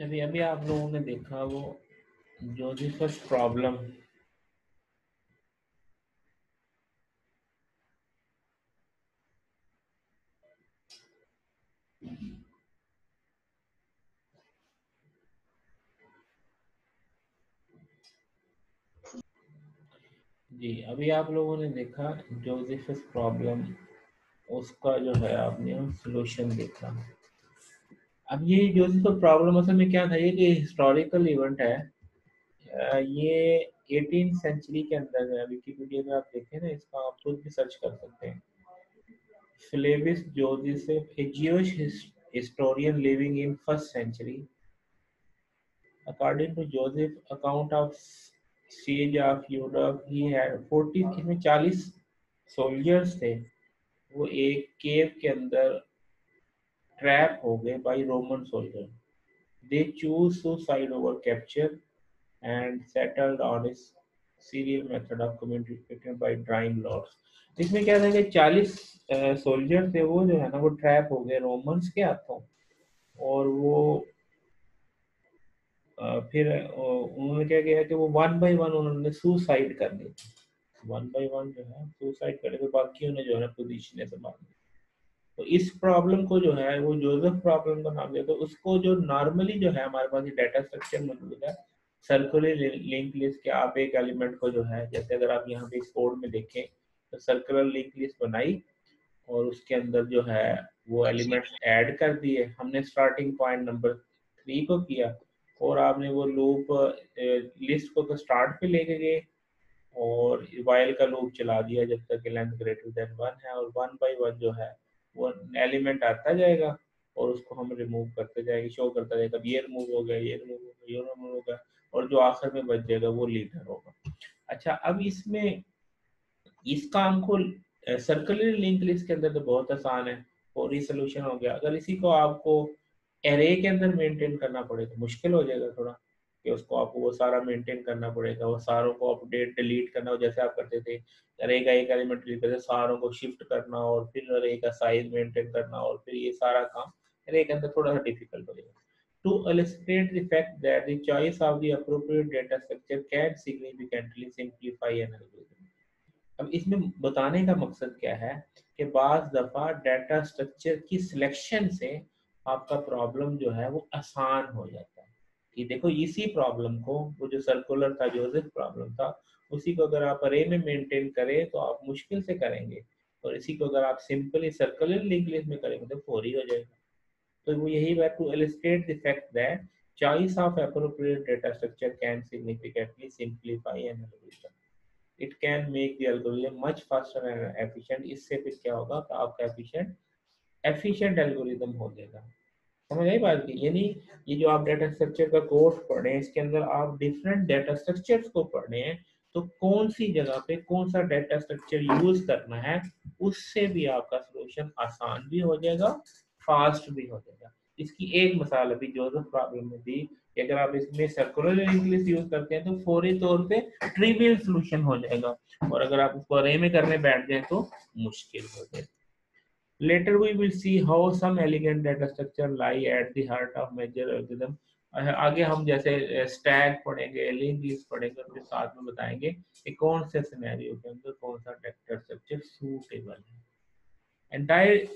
अभी अभी आप लोगों ने देखा वो जोसेफस प्रॉब्लम। जी, अभी आप लोगों ने देखा जोसेफस प्रॉब्लम, उसका जो है आपने सॉल्यूशन देखा। अब ये जोसेफस प्रॉब्लम असल में क्या था, ये कि हिस्टोरिकल इवेंट है। ये 18th सेंचुरी के अंदर है। विकिपीडिया में आप देखें ना, इसका आप खुद भी सर्च कर सकते हैं। Flavius Joseph, a Jewish historian living in first century, according to Joseph account of siege of Europe, he had 40, इसमें 40 सोल्जर्स थे। वो एक केव के अंदर ट्रैप हो गए by Roman soldier. They choose suicide over capture and settled on इस serial method of communication by drawing lords. इसमें क्या था कि 40 सोल्जर थे, वो जो है ना वो ट्रैप हो गए रोमन्स के हाथों। और वो फिर उन्होंने क्या किया कि वो वन बाय वन उन्होंने सुसाइड कर ली। वन बाय वन जो है सुसाइड करे, तो बाकी उन्हें जो है पोजीशन से मार दिया। तो इस प्रॉब्लम को जो है वो जोसेफ प्रॉब्लम का नाम दिया। तो उसको जो नॉर्मली जो है हमारे पास डाटा स्ट्रक्चर मौजूद है, सर्कुलर लिंक लिस्ट के। आप एक एलिमेंट को जो है, जैसे अगर आप यहाँ पे इस कोड में देखें तो सर्कुलर लिंक लिस्ट बनाई और उसके अंदर जो है वो एलिमेंट्स ऐड कर दिए हमने। स्टार्टिंग पॉइंट नंबर 3 को किया और आपने वो लूप लिस्ट को तो स्टार्ट पे लेके गए और वाइल का लूप चला दिया जब तक लेंथ ग्रेटर देन 1 है। और 1 बाय 1 जो है वो एलिमेंट आता जाएगा और उसको हम रिमूव करते जाएंगे, शो करता जाएगा। ये रिमूव हो गया, ये रिमूव हो गया, ये रिमूव हो गया, और जो आखिर में बच जाएगा वो लीडर होगा। अच्छा, अब इसमें इस काम को सर्कुलर लिंक लिस्ट के अंदर तो बहुत आसान है और ये सोल्यूशन हो गया। अगर इसी को आपको एरे के अंदर मेंटेन करना पड़े तो मुश्किल हो जाएगा थोड़ा, कि उसको आपको वो सारा मेंटेन करना पड़ेगा, वो सारों को अपडेट डिलीट करना हो जैसे आप करते थे। एरे का एक एलिमेंट डिलीट करते सारों को शिफ्ट करना और फिर एरे का साइज मेंटेन करना और फिर ये सारा काम एरे के अंदर थोड़ा सा डिफिकल्ट हो जाएगा। To illustrate the fact that the choice of the appropriate data structure can significantly simplify an algorithm. अब इसमें बताने का मकसद क्या है कि बाज दफ़ा डाटा स्ट्रक्चर की सिलेक्शन से आपका प्रॉब्लम जो है वो आसान हो जाता है। कि देखो इसी प्रॉब्लम को, वो जो सर्कुलर था, जोसेफ प्रॉब्लम था, उसी को अगर आप अरे में मेंटेन करें तो आप मुश्किल से करेंगे, और इसी को अगर आप सिंपली सर्कुलर लिंक लिस्ट में करेंगे तो फौरी हो जाएगा। तो वो यही बात, to illustrate the fact that choice of appropriate data structure can significantly simplify an algorithm. It can make the algorithm much faster and efficient. इससे फिर क्या होगा कि आपका एफिशिएंट एल्गोरिथम हो जाएगा। समझ आई बात की? यानी ये जो आप डाटा स्ट्रक्चर का कोर्स पढ़ रहे हैं, इसके अंदर आप डिफरेंट डाटा स्ट्रक्चर्स को पढ़ रहे हैं, तो कौन सी जगह पे कौन सा डाटा स्ट्रक्चर यूज करना है, उससे भी आपका सोल्यूशन आसान भी हो जाएगा, फास्ट भी हो जाएगा। इसकी एक मिसाल अभी जोसेफ प्रॉब्लम में दी कि अगर आप इसमें सर्कुलर लिंक लिस्ट यूज करते हैं तो फौरी तौर पे ट्रिवियल सोल्यूशन हो जाएगा, और अगर आप उसको अरे में करने बैठ जाए तो मुश्किल हो जाएगा। Later we will see how some elegant data structure lie at the heart of major algorithm. आगे हम जैसे स्टैक पढ़ेंगे, लिंक लिस्ट पढ़ेंगे, फिर साथ में बताएंगे कि कौन से सिनेरियो के अंदर कौन सा डाटा स्ट्रक्चर सूटेबल है। एंटायर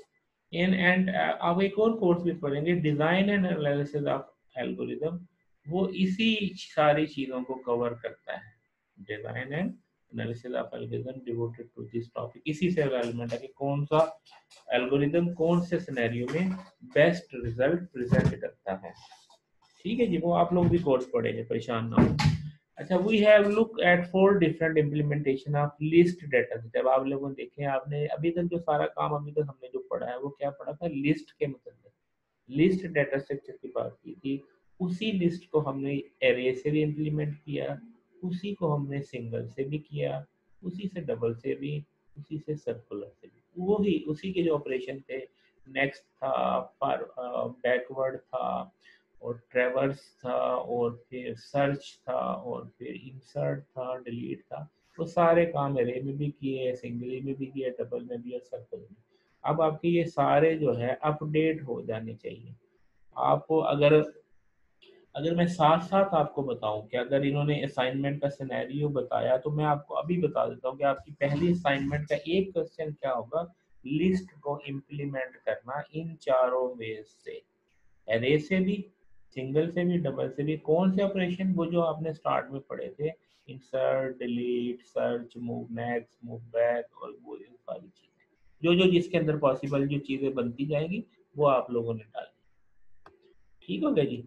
इन एंड अब एक और कोर्स भी पढ़ेंगे, design and analysis of algorithm. वो इसी सारी चीजों को कवर करता है। Design and analysis of algorithm devoted to this topic. इसी से एलिमेंट है कि कौन सा एल्गोरिथम कौन से सिनेरियो में बेस्ट रिजल्ट प्रेजेंट करता है। ठीक है जी, वो आप लोग भी कोर्स पढ़ेंगे, परेशान ना हो। अच्छा, we have look at 4 different implementation of list data. जब आप लोगों ने देखे, आपने अभी तक जो सारा काम अभी तक हमने जो पढ़ा है वो क्या पढ़ा था, लिस्ट के मतलब लिस्ट डाटा स्ट्रक्चर की बात की थी। उसी लिस्ट को हमने एरे से भी इम्प्लीमेंट किया, उसी को हमने सिंगल से भी किया, उसी से डबल से भी, उसी से सर्कुलर से भी। वो ही उसी के जो ऑपरेशन थे, नेक्स्ट था, बैकवर्ड था, और ट्रेवर्स था, और फिर सर्च था, और फिर इंसर्ट था, डिलीट था। वो सारे काम एरे में भी किए, सिंगली में भी किए, डबल में भी और सर्कल में। अब आपके ये सारे जो है अपडेट हो जाने चाहिए। आप अगर अगर मैं साथ साथ आपको बताऊं कि अगर इन्होंने असाइनमेंट का सिनेरियो बताया तो मैं आपको अभी बता देता हूं कि आपकी पहली असाइनमेंट का एक क्वेश्चन क्या होगा, लिस्ट को इम्प्लीमेंट करना इन चारों वेज से, एरे से भी, सिंगल से भी, डबल से भी। कौन से ऑपरेशन, वो जो आपने स्टार्ट में पढ़े थे, insert, delete, search, move next, move back, और वो ये सारी चीजें जो जो जिसके अंदर पॉसिबल जो चीजें बनती जाएंगी वो आप लोगों ने डाली। ठीक हो गया जी।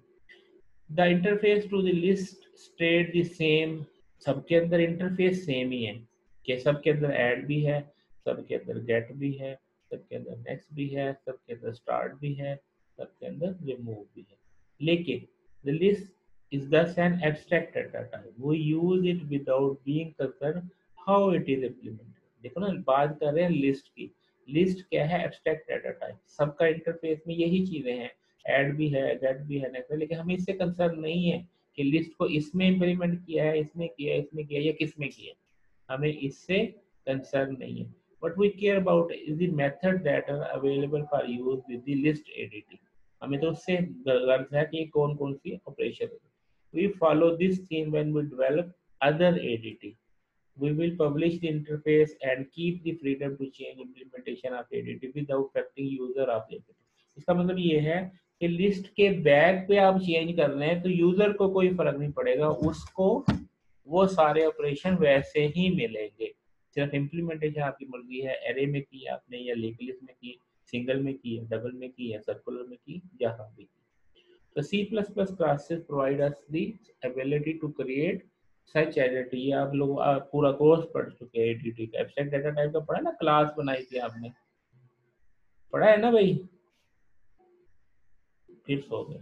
The interface to the list state the same, सबके अंदर इंटरफेस सेम ही है कि सबके अंदर ऐड भी है, सबके अंदर गेट भी है, सबके अंदर नेक्स्ट भी है, सबके अंदर स्टार्ट भी है, सबके अंदर रिमूव भी है। लेकिन the list is thus an abstract data type. We use it without being concerned how it is implemented. देखो ना, बात कर रहे हैं लिस्ट की। लिस्ट क्या है? Abstract data type. सबका इंटरफेस में यही चीजें हैं, ऐड भी है, गेट भी है, नेक्स्ट है, लेकिन हमें इससे कंसर्न नहीं है कि लिस्ट को इसमें इम्प्लीमेंट किया है, इसमें किया है, इसमें किया है, या किसमें किया है, हमें इससे कंसर्न नहीं है। What we care about is the method that are available for use with the list ADT. हमें तो उससे गर्ज है कि कौन कौन सी ऑपरेशन है। We follow this theme when we develop other ADT. We will publish the interface and keep the freedom to change implementation of ADT without affecting user of ADT. इसका मतलब ये है कि लिस्ट के बैक पे आप change कर रहे हैं तो यूजर को कोई फर्क नहीं पड़ेगा, उसको वो सारे ऑपरेशन वैसे ही मिलेंगे। सिर्फ इम्प्लीमेंटेशन आपकी मर्जी है, एरे में की आपने या लिंक लिस्ट में की, सिंगल में की है, डबल में की है, सर्कुलर में की, जहां भी। The C++ classes provide us the ability to create such identity। ये आप लोग पूरा कोर्स पढ़ चुके हैं एडीटी का, एब्स्ट्रैक्ट डाटा टाइप का पढ़ा ना, क्लास बनाई थी आपने, पढ़ा है ना भाई? फिर सो गए।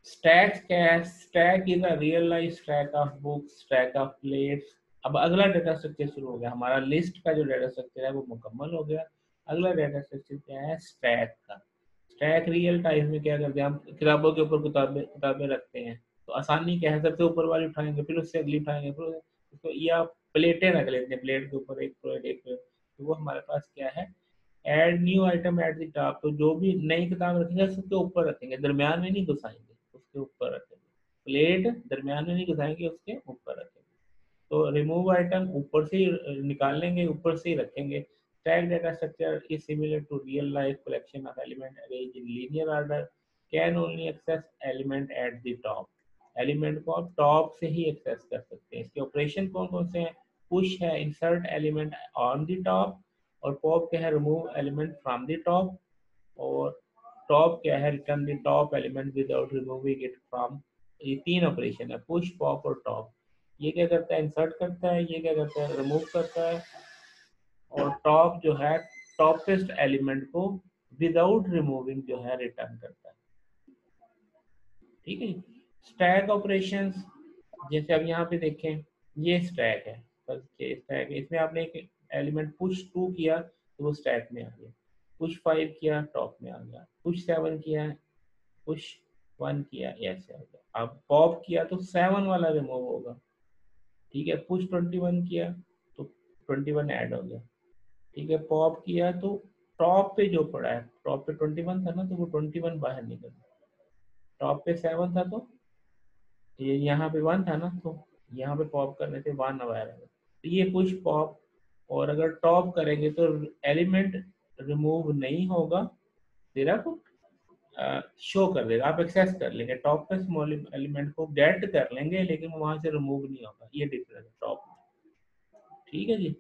स्टैक क्या है? Stack is a real life stack of books, stack of plates. अब अगला डाटा स्ट्रक्चर शुरू हो गया हमारा, लिस्ट का जो डाटा स्ट्रक्चर है वो मुकम्मल हो गया। अगला डाटा स्ट्रक्चर क्या है? स्टैक का। स्टैक रियल टाइम में क्या करते हैं हम, किताबों के ऊपर किताबें किताबें रखते हैं, तो आसानी क्या है, सबसे ऊपर वाली उठाएंगे, फिर उससे अगली उठाएंगे, फिर उसको, या प्लेटें रख लेते हैं, प्लेट के ऊपर एक प्लेट एक प्लेट, तो वो हमारे पास क्या है, add new item at the top. तो जो भी नई किताब रखेंगे उसके ऊपर रखेंगे, दरमियान में नहीं घुसाएंगे, उसके ऊपर रखेंगे। प्लेट दरमियान में नहीं घुसाएंगे, उसके ऊपर रखेंगे। तो रिमूव आइटम ऊपर से ही निकाल लेंगे, ऊपर से ही रखेंगे। Stack data structure is similar to real life collection of element arranged in linear order, can only access element at the top। Element को आप टॉप से ही एक्सेस कर सकते हैं। इसके ऑपरेशन कौन कौन से हैं? पुश है, insert element on the top, और पॉप क्या है, remove element from the top, और टॉप क्या है, return the top element without removing it from. ये तीन ऑपरेशन है, पुश, पॉप और टॉप। ये क्या करता है? इंसर्ट करता है। ये क्या करता है? रिमूव करता है। और टॉप जो है, टॉपेस्ट एलिमेंट को विदाउट रिमूविंग जो है रिटर्न करता है। ठीक है। स्टैक ऑपरेशंस, जैसे अब यहाँ पे देखें, ये स्टैक है, बस ये स्टैक है, इसमें आपने एक एलिमेंट पुश 2 किया तो वो स्टैक में आ गया, पुश 5 किया टॉप में आ गया, पुश 7 किया, पुश 1 किया, ऐसे आ गया। अब पॉप किया तो 7 वाला रिमूव होगा। ठीक है, पुश 21 किया तो 21 ऐड हो गया। ठीक है, पॉप किया तो टॉप पे जो पड़ा है, टॉप पे 21 था ना, तो वो 21 बाहर निकल गया। टॉप पे 7 था तो ये यहाँ पे 1 था ना, तो यहाँ पे पॉप करने से 1 बाहर आएगा। तो ये पुश पॉप, और अगर टॉप करेंगे तो एलिमेंट रिमूव नहीं होगा, सिर्फ शो कर देगा, आप एक्सेस कर लेंगे। टॉप पे स्मॉल एलिमेंट को गेट कर लेंगे लेकिन वहां से रिमूव नहीं होगा, ये डिफरेंस है टॉप में। ठीक है जी।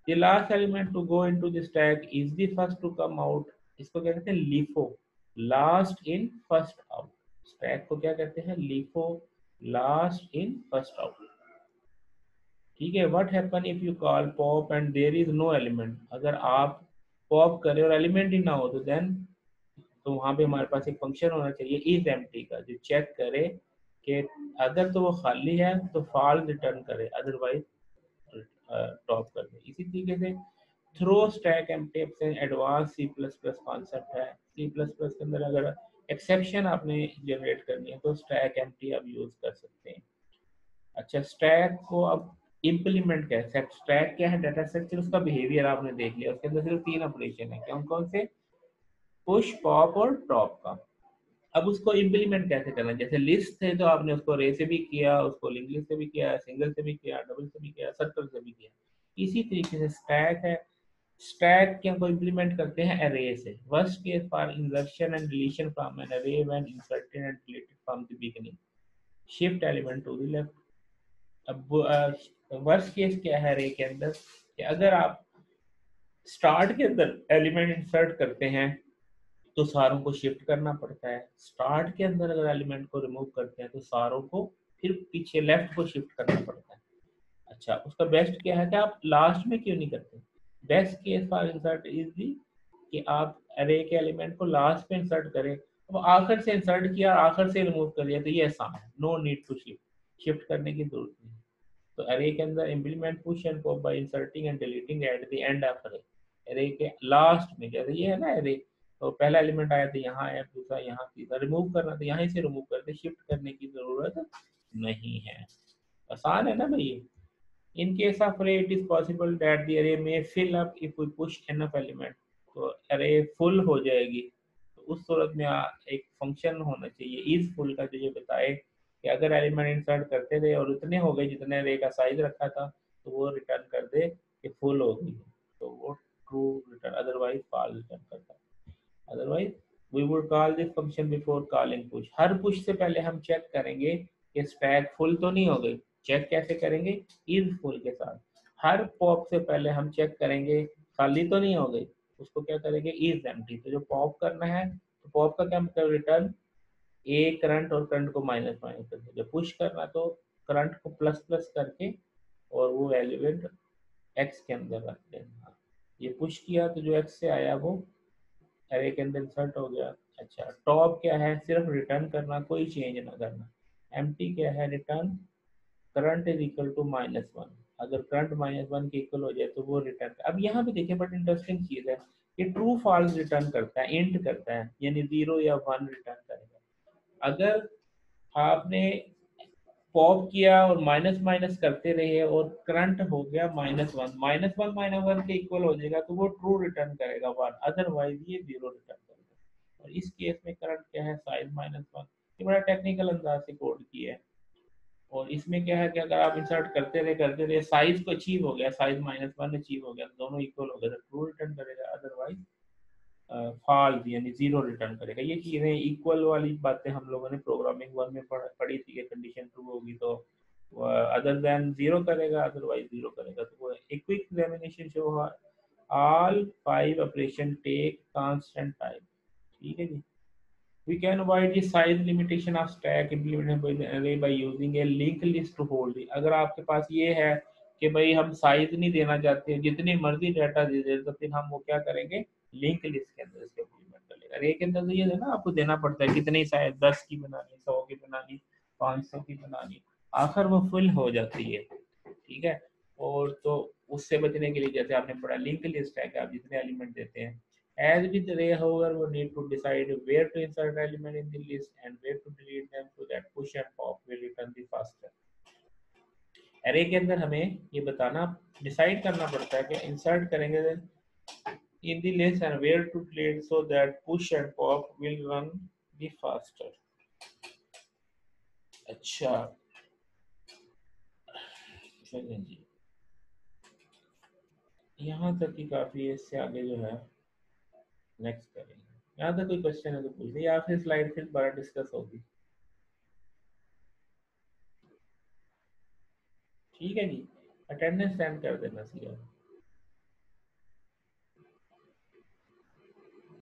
The last element to go into the stack is the first to come out। इसको क्या कहते हैं? LIFO, last in first out। Stack को क्या कहते हैं? LIFO, last in first out। ठीक है। What happen if you call pop and there is no element? अगर आप पॉप करें और एलिमेंट ही ना हो तो देन, तो वहां पे हमारे पास एक फंक्शन होना चाहिए इज एम्प्टी का, जो चेक करे कि अगर तो वो खाली है तो फॉल्स रिटर्न करे, अदरवाइज टॉप कर दे। इसी तरीके से throw stack empty advance C plus plus concept है। सी प्लस प्लस के अंदर अगर एक्सेप्शन आपने जनरेट करनी है तो स्टैक एम्प्टी आप यूज कर सकते हैं। अच्छा, स्टैक को अब इम्प्लीमेंट कैसे? स्टैक क्या है? डाटा स्ट्रक्चर, उसका बिहेवियर आपने देख लिया, उसके अंदर सिर्फ 3 ऑपरेशन है, कौन कौन से? पुश, पॉप और टॉप का। अब उसको इम्प्लीमेंट कैसे करना है? जैसे लिस्ट थे तो आपने उसको रे से भी किया, उसको लिंक लिस्ट से भी किया, सिंगल से भी किया, डबल से भी किया, सर्कल से भी किया। इसी तरीके से स्टैक है, स्टैक के को इम्प्लीमेंट करते हैं अरे से। Worst case for insertion and deletion from an array when inserted and deleted from the beginning, shift element to the left. अब वर्स्ट केस क्या है अरे के अंदर कि अगर आप स्टार्ट के अंदर एलिमेंट इंसर्ट करते हैं तो सारों को शिफ्ट करना पड़ता है। स्टार्ट के अंदर अगर एलिमेंट को रिमूव करते हैं तो सारों को फिर पीछे लेफ्ट को शिफ्ट करना पड़ता है। अच्छा, उसका बेस्ट क्या है कि आप लास्ट में क्यों नहीं करते? Best case for insert is the कि आप अरे के एलिमेंट को लास्ट में इंसर्ट करें। अब आखिर से इंसर्ट किया, आखिर से रिमूव कर लिया, तो ये आसान है, no need to shift, shift करने की जरूरत नहीं। तो अरे के अंदर implement push and pop by inserting and deleting at the end of array. Array के लास्ट में, जैसे ये है ना अरे, तो पहला एलिमेंट आया तो यहाँ आया, दूसरा यहाँ, तीसरा रिमूव करना तो यहाँ से रिमूव करते, शिफ्ट करने की जरूरत नहीं है। आसान है ना भाई। In case of array it is possible that the array में fill up if we push enough element. तो अरे फुल हो जाएगी, तो उस सूरत में एक फंक्शन होना चाहिए इज फुल का, जो ये बताए कि अगर एलिमेंट इंसर्ट करते रहे और उतने हो गए जितने अरे का साइज रखा था, तो वो रिटर्न कर दे कि फुल हो गई है, तो वो true return, otherwise false return करता है। Otherwise we would call this function before calling push. हर पुश से पहले हम चेक करेंगे कि स्टैक फुल तो नहीं हो गई। चेक कैसे करेंगे? इज फुल के साथ। हर पॉप से पहले हम चेक करेंगे खाली तो नहीं हो गई, उसको क्या करेंगे? Is empty. तो जो पॉप करना है, तो पॉप का क्या मतलब? रिटर्न ए करंट और करंट को माइनस माइनस करके। जब पुश करना तो करंट को प्लस प्लस करके और वो एलिमेंट एक्स के अंदर रख देना। ये पुश किया तो जो एक्स से आया वो अरे के अंदर इंसर्ट हो गया। अच्छा, टॉप क्या है? सिर्फ रिटर्न करना, कोई चेंज ना करना। एम्प्टी क्या है? Return current is equal to -1। अगर करंट -1 के इक्वल हो जाए तो वो रिटर्न। अब यहाँ पे देखिए, बट इंटरेस्टिंग चीज है कि ट्रू फॉल्स रिटर्न करता है, इंट करता है, यानी 0 या 1 रिटर्न करेगा। अगर आपने पॉप किया और माइनस माइनस करते रहे और करंट हो गया -1, -1 के इक्वल हो जाएगा तो वो ट्रू रिटर्न करेगा 1, अदरवाइज ये 0 रिटर्न करेगा। और इस केस में करंट क्या है? साइज -1। ये बड़ा टेक्निकल अंदाज से कोड किया है। और इसमें क्या है कि अगर आप इंसर्ट करते रहे साइज को अचीव हो गया, साइज -1 अचीव हो गया, दोनों इक्वल हो गए तो ट्रू रिटर्न करेगा, अदरवाइज फॉल्स यानी 0 रिटर्न करेगा। ये चीजें इक्वल वाली बातें हम लोगों ने प्रोग्रामिंग 1 में पढ़ी थी कि कंडीशन ट्रू होगी तो अदर देन 0 करेगा, अदरवाइज 0 करेगा। तो वो एक quick examination show all 5 operation take constant time. ठीक है जी। We can avoid the size limitation of stack implemented by the array by using a linked list to hold it। अगर आपके पास ये है कि भाई हम साइज नहीं देना चाहते, जितनी मर्जी डाटा दे दे, तो फिर हम वो क्या करेंगे? लिंक लिस्ट के अंदर इसको इम्प्लीमेंट कर लेगा। अरे के अंदर तो ये है ना, आपको देना पड़ता है कितनी साइज, 10 की बनानी, 100 की बनानी, 500 की बनानी, आखिर वो फुल हो जाती है। ठीक है। और तो उससे बचने के लिए जैसे आपने पढ़ा लिंक लिस्ट है कि आप जितने एलिमेंट देते हैं। As with array, however, we need to decide where to insert element in the list and where to delete them so that push and pop will return the faster। array के अंदर हमें ये बताना, decide करना पड़ता है कि insert करेंगे in the list and where to delete so that push and pop will run the faster। अच्छा, चलिए जी, यहाँ तक ही काफी है। इससे आगे जो है नेक्स्ट करेंगे। यहाँ तक कोई क्वेश्चन है तो पूछिए, या फिर स्लाइड फिर दोबारा डिस्कस होगी। ठीक है जी, अटेंडेंस सेंड कर देना सीधा।